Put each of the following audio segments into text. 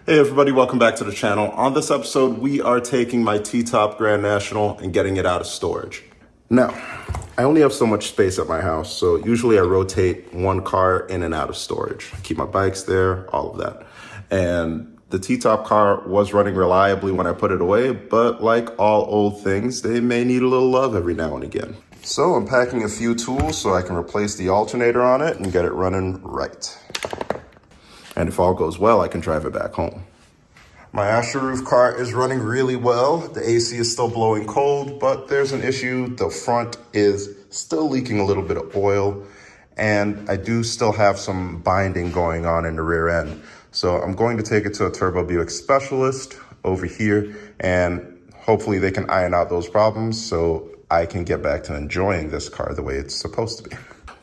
Hey everybody, welcome back to the channel. On this episode, we are taking my T-Top Grand National and getting it out of storage. Now, I only have so much space at my house, so usually I rotate one car in and out of storage. Keep my bikes there, all of that. And the T-Top car was running reliably when I put it away, but like all old things, they may need a little love every now and again. So I'm packing a few tools so I can replace the alternator on it and get it running right. And if all goes well, I can drive it back home. My Asher roof car is running really well. The AC is still blowing cold, but there's an issue. The front is still leaking a little bit of oil, and I do still have some binding going on in the rear end. So I'm going to take it to a Turbo Buick specialist over here, and hopefully they can iron out those problems so I can get back to enjoying this car the way it's supposed to be.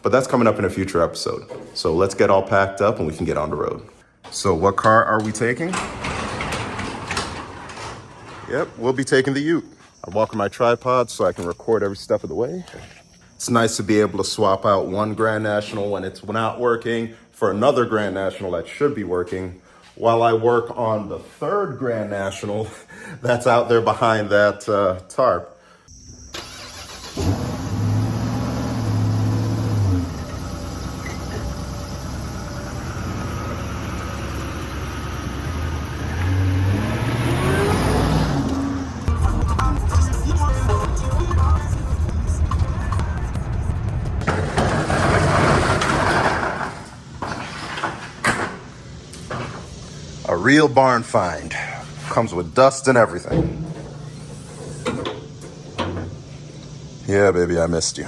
But that's coming up in a future episode. So let's get all packed up and we can get on the road. So what car are we taking? Yep, we'll be taking the Ute. I'm walking my tripod so I can record every step of the way. It's nice to be able to swap out one Grand National when it's not working for another Grand National that should be working while I work on the third Grand National that's out there behind that tarp. A real barn find. Comes with dust and everything. Yeah, baby, I missed you.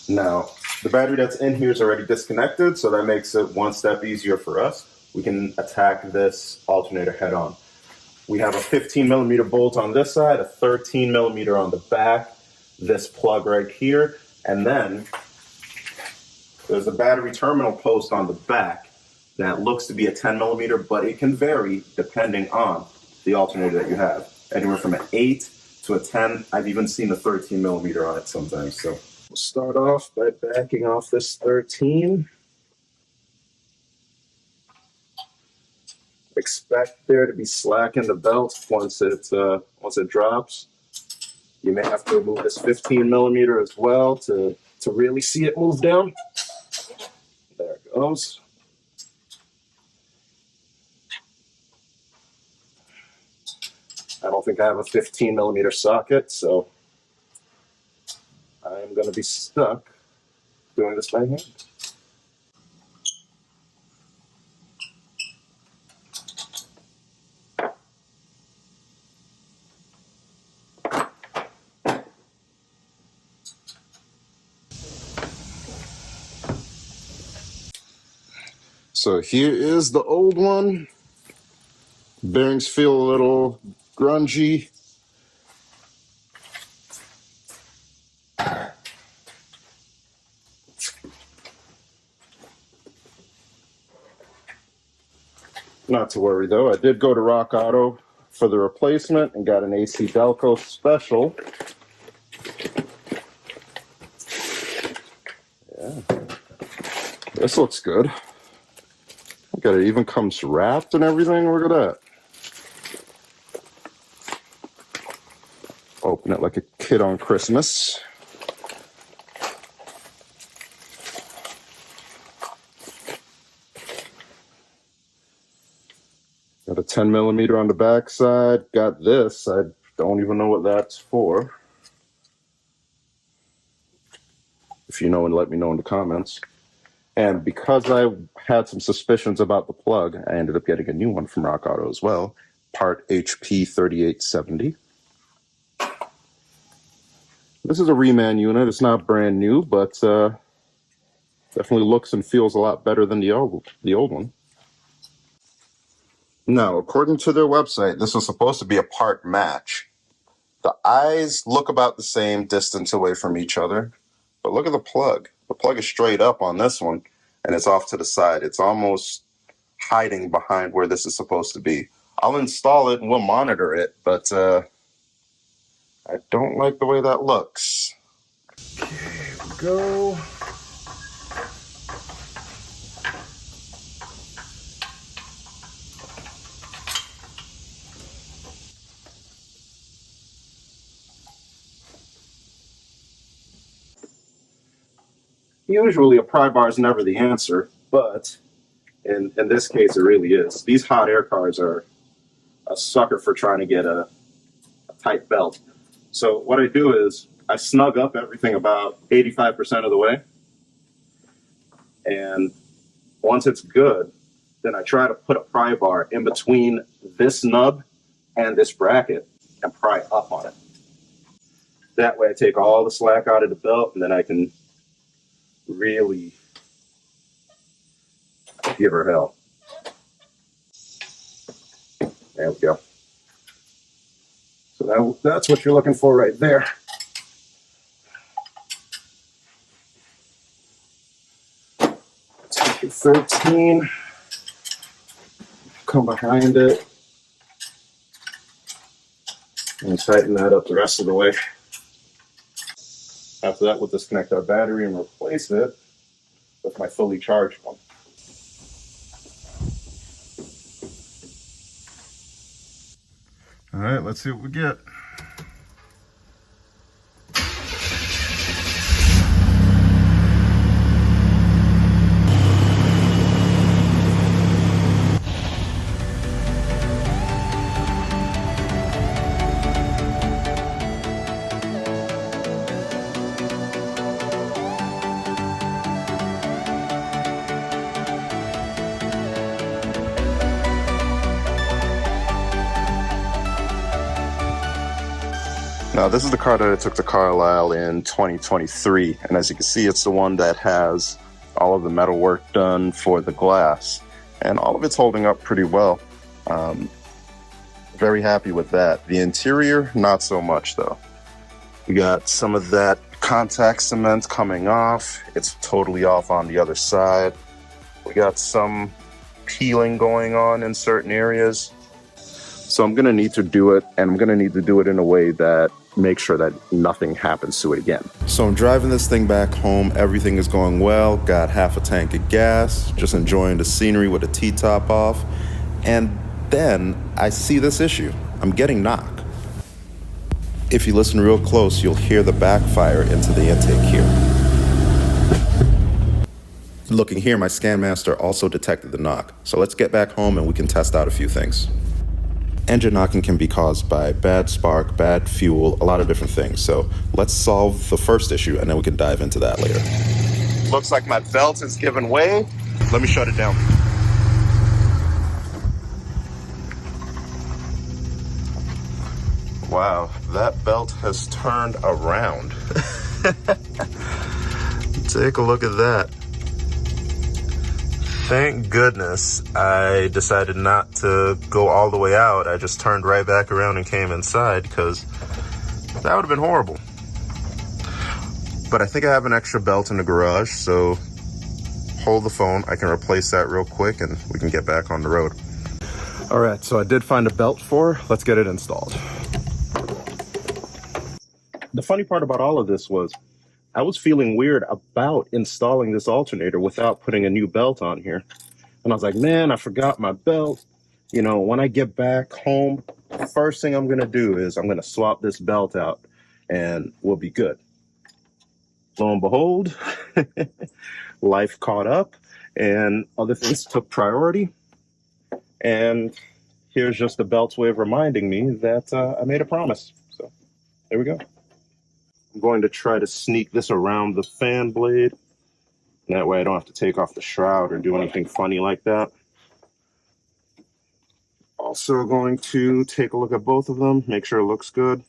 Now, the battery that's in here is already disconnected, so that makes it one step easier for us. We can attack this alternator head on. We have a 15 millimeter bolt on this side, a 13 millimeter on the back, this plug right here, and then there's a battery terminal post on the back that looks to be a 10 millimeter, but it can vary depending on the alternator that you have. Anywhere from an 8 to a 10. I've even seen a 13 millimeter on it sometimes. So we'll start off by backing off this 13. Expect there to be slack in the belt once it drops. You may have to remove this 15 millimeter as well to really see it move down. There it goes. I don't think I have a 15 millimeter socket, so I'm going to be stuck doing this by hand. So here is the old one. Bearings feel a little grungy. Not to worry though, I did go to Rock Auto for the replacement and got an AC Delco special. Yeah, this looks good. Look at it, even comes wrapped and everything. Look at that. Open it like a kid on Christmas. Got a 10 millimeter on the back side. Got this. I don't even know what that's for. If you know, and let me know in the comments. And because I had some suspicions about the plug, I ended up getting a new one from Rock Auto as well. Part HP 3870. This is a reman unit. It's not brand new, but definitely looks and feels a lot better than the old one. Now, according to their website, this was supposed to be a part match. The eyes look about the same distance away from each other, but look at the plug. The plug is straight up on this one, and it's off to the side. It's almost hiding behind where this is supposed to be. I'll install it and we'll monitor it, but I don't like the way that looks. Okay, here we go. Usually a pry bar is never the answer, but in this case, it really is. These hot air cars are a sucker for trying to get a tight belt. So what I do is I snug up everything about 85% of the way. And once it's good, then I try to put a pry bar in between this nub and this bracket and pry up on it. That way I take all the slack out of the belt, and then I can really give her hell. There we go. So that's what you're looking for right there. Take your 13, come behind it, and tighten that up the rest of the way. After that, we'll disconnect our battery and replace it with my fully charged one. All right, let's see what we get. Now, this is the car that I took to Carlisle in 2023, and as you can see, it's the one that has all of the metal work done for the glass, and all of it's holding up pretty well. Very happy with that. The interior, not so much though. We got some of that contact cement coming off. It's totally off on the other side. We got some peeling going on in certain areas. So I'm gonna need to do it, and I'm gonna need to do it in a way that makes sure that nothing happens to it again. So I'm driving this thing back home. Everything is going well. Got half a tank of gas, just enjoying the scenery with the T-top off. And then I see this issue. I'm getting knock. If you listen real close, you'll hear the backfire into the intake here. Looking here, my ScanMaster also detected the knock. So let's get back home and we can test out a few things. Engine knocking can be caused by bad spark, bad fuel, a lot of different things. So let's solve the first issue and then we can dive into that later. Looks like my belt is giving way. Let me shut it down. Wow, that belt has turned around. Take a look at that. Thank goodness I decided not to go all the way out. I just turned right back around and came inside, because that would have been horrible. But I think I have an extra belt in the garage, so hold the phone. I can replace that real quick and we can get back on the road. All right, so I did find a belt for her. Let's get it installed. The funny part about all of this was I was feeling weird about installing this alternator without putting a new belt on here. And I was like, man, I forgot my belt. You know, when I get back home, the first thing I'm going to do is I'm going to swap this belt out and we'll be good. Lo and behold, life caught up and other things took priority. And here's just the belt's way of reminding me that I made a promise. So there we go. I'm going to try to sneak this around the fan blade. That way I don't have to take off the shroud or do anything funny like that. Also going to take a look at both of them, make sure it looks good.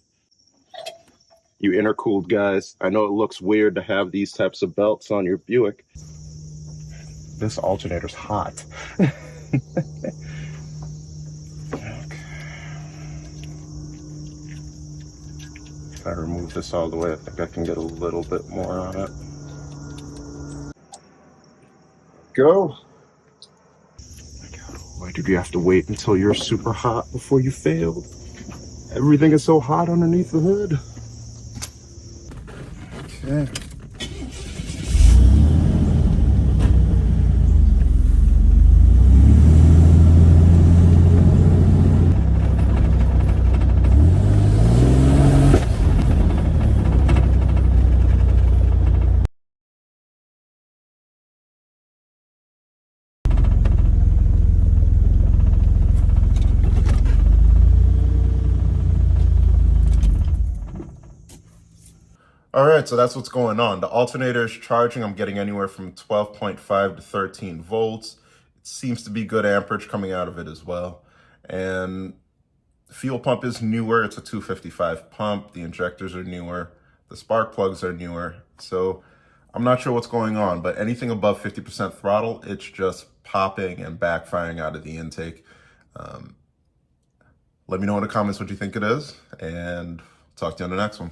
You intercooled guys, I know it looks weird to have these types of belts on your Buick. This alternator's hot. If I remove this all the way, I think I can get a little bit more on it. Go. Why did you have to wait until you're super hot before you failed? Everything is so hot underneath the hood. Okay. All right, so that's what's going on. The alternator is charging. I'm getting anywhere from 12.5 to 13 volts. It seems to be good amperage coming out of it as well. And the fuel pump is newer. It's a 255 pump. The injectors are newer. The spark plugs are newer. So I'm not sure what's going on, but anything above 50% throttle, it's just popping and backfiring out of the intake. Let me know in the comments what you think it is, and talk to you on the next one.